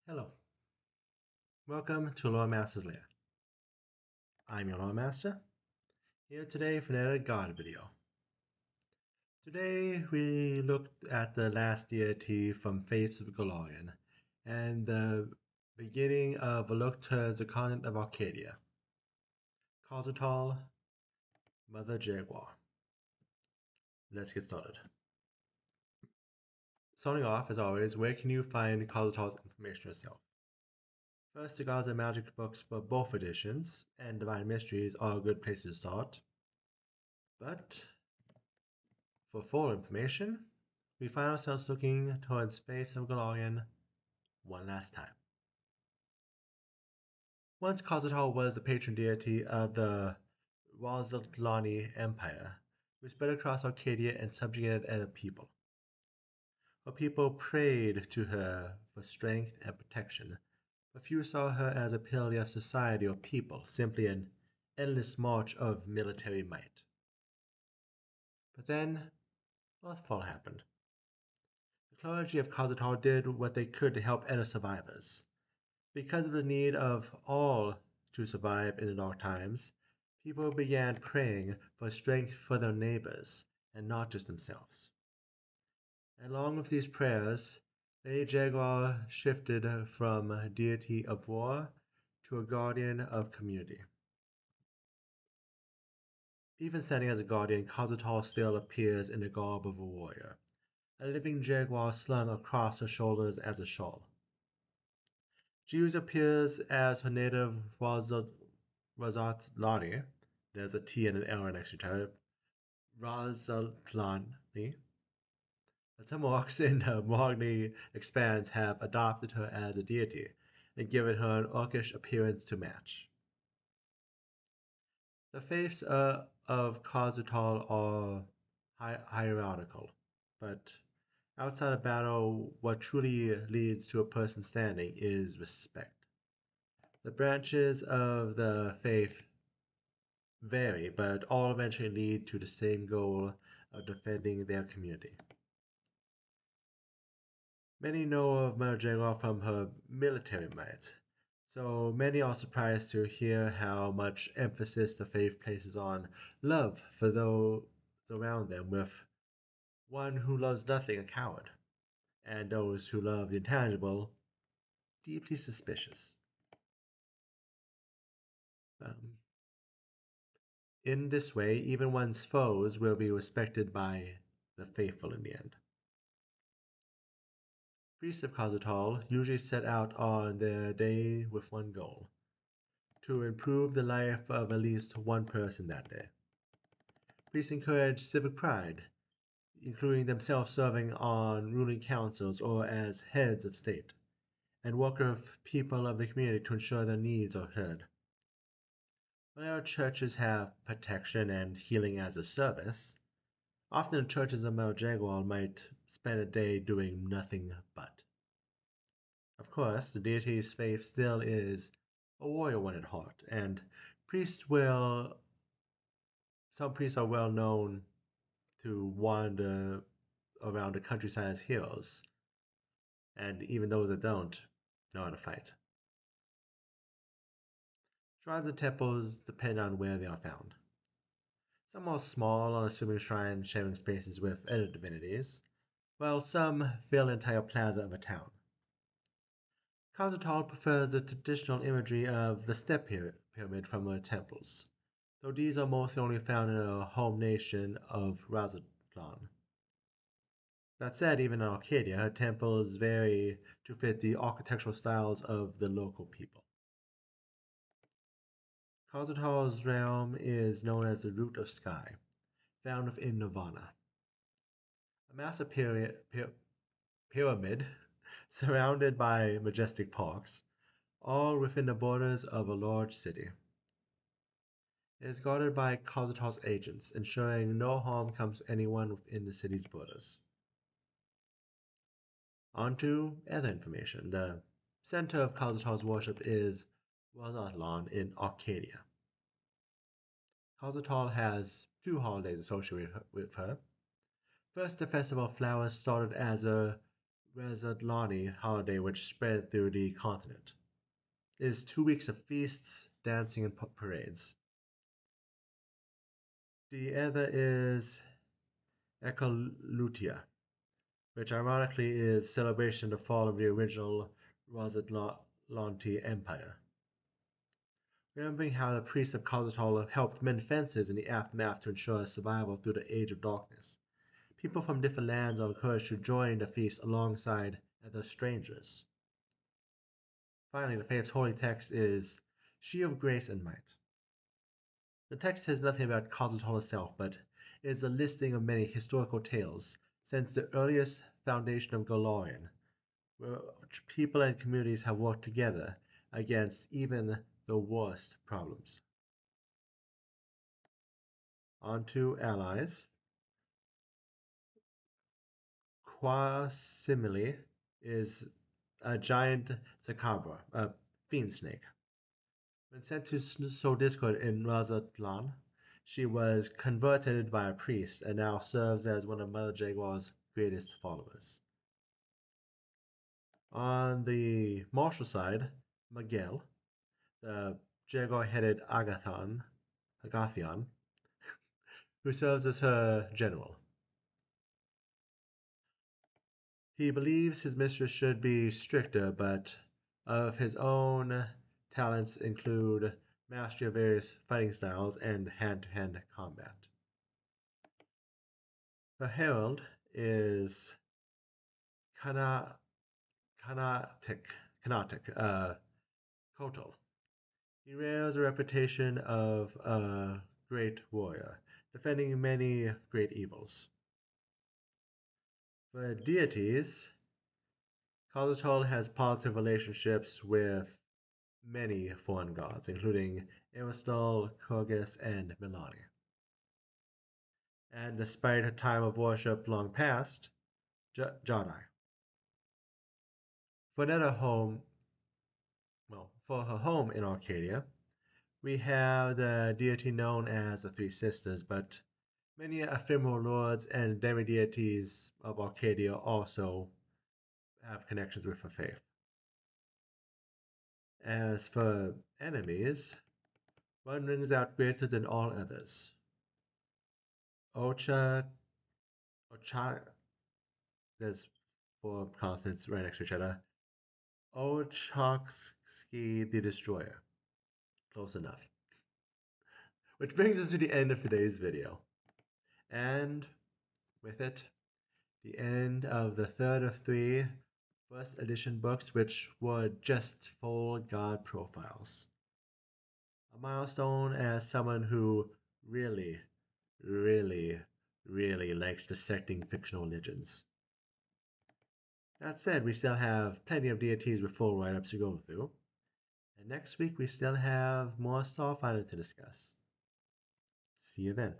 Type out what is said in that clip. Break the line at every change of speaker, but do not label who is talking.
Hello, welcome to Lore Master's Lair. I'm your Lore Master, here today for another God video. Today we looked at the last deity from Faiths of Golarion, and the beginning of a look towards the continent of Arcadia, Kazutal, Mother Jaguar. Let's get started. Starting off, as always, where can you find Kazutal's information yourself? First, the Gods and Magic books for both editions and Divine Mysteries are a good place to start. But for full information, we find ourselves looking towards Faiths of Golarion one last time. Once Kazutal was the patron deity of the Razatlani Empire, who spread across Arcadia and subjugated other people. Her people prayed to her for strength and protection, but few saw her as a pillar of society or people, simply an endless march of military might. But then, Earthfall happened. The clergy of Kazutal did what they could to help other survivors. Because of the need of all to survive in the dark times, people began praying for strength for their neighbors, and not just themselves. Along with these prayers, Lady Jaguar shifted from a deity of war to a guardian of community. Even standing as a guardian, Kazutal still appears in the garb of a warrior, a living jaguar slung across her shoulders as a shawl. She usually appears as her native Razatlani. There's a T and an L next to each other. Razatlani. But some orcs in the Mahogany Expanse have adopted her as a deity and given her an orcish appearance to match. The faiths of Kazutal are hierarchical, but outside of battle, what truly leads to a person standing is respect. The branches of the faith vary, but all eventually lead to the same goal of defending their community. Many know of Mother Jaguar from her military might, so many are surprised to hear how much emphasis the faith places on love for those around them, with one who loves nothing a coward, and those who love the intangible deeply suspicious. Um, in this way, even one's foes will be respected by the faithful in the end. Priests of Kazutal usually set out on their day with one goal: to improve the life of at least one person that day. Priests encourage civic pride, including themselves serving on ruling councils or as heads of state, and work with people of the community to ensure their needs are heard. While our churches have protection and healing as a service, often the churches of Mount Jaguar might spend a day doing nothing but. Of course, the deity's faith still is a warrior one at heart, and priests will some priests are well known to wander around the countryside as heroes, and even those that don't know how to fight. Shrines and temples depend on where they are found. Some are small, unassuming shrines sharing spaces with other divinities, while some fill the entire plaza of a town. Kazutal prefers the traditional imagery of the step pyramid from her temples, though these are mostly only found in her home nation of Razatlan. That said, even in Arcadia, her temples vary to fit the architectural styles of the local people. Kazutal's realm is known as the Root of Sky, found within Nirvana, a massive pyramid surrounded by majestic parks, all within the borders of a large city. It is guarded by Kazutal's agents, ensuring no harm comes to anyone within the city's borders. On to other information. The center of Kazutal's worship is Razatlan in Arcadia. Kazutal has two holidays associated with her. First, the Festival of Flowers started as a Rezatlani holiday which spread through the continent. It is 2 weeks of feasts, dancing, and parades. The other is Ekalutia, which ironically is celebration of the fall of the original Rosatlanti Empire. Remembering how the priests of Kazutal helped mend fences in the aftermath to ensure survival through the Age of Darkness. People from different lands are encouraged to join the feast alongside other strangers. Finally, the faith's holy text is She of Grace and Might. The text says nothing about Kazutal itself, but is a listing of many historical tales since the earliest foundation of Golarion, where people and communities have worked together against even the worst problems. On to allies. Quasimile is a giant Sakabra, a fiend snake. When sent to sow discord in Razatlan, she was converted by a priest and now serves as one of Mother Jaguar's greatest followers. On the martial side, Miguel, the jaguar-headed Agathion, who serves as her general. He believes his mistress should be stricter, but of his own talents include mastery of various fighting styles and hand-to-hand combat. Her herald is Kana, Kanatic, Kotal. He bears a reputation of a great warrior, defending many great evils. For deities, Kazutal has positive relationships with many foreign gods, including Aristal, Kurgis, and Milani. And despite her time of worship long past, Jadai. For another home, for her home in Arcadia, we have the deity known as the Three Sisters, but many ephemeral lords and demi-deities of Arcadia also have connections with her faith. As for enemies, one rings out greater than all others. Ocha, there's four consonants right next to each other. Ochakski the Destroyer. Close enough. Which brings us to the end of today's video. And with it, the end of the third of three first edition books which were just full god profiles. A milestone as someone who really, really, really likes dissecting fictional legends. That said, we still have plenty of deities with full write-ups to go through. And next week we still have more Starfinder to discuss. See you then.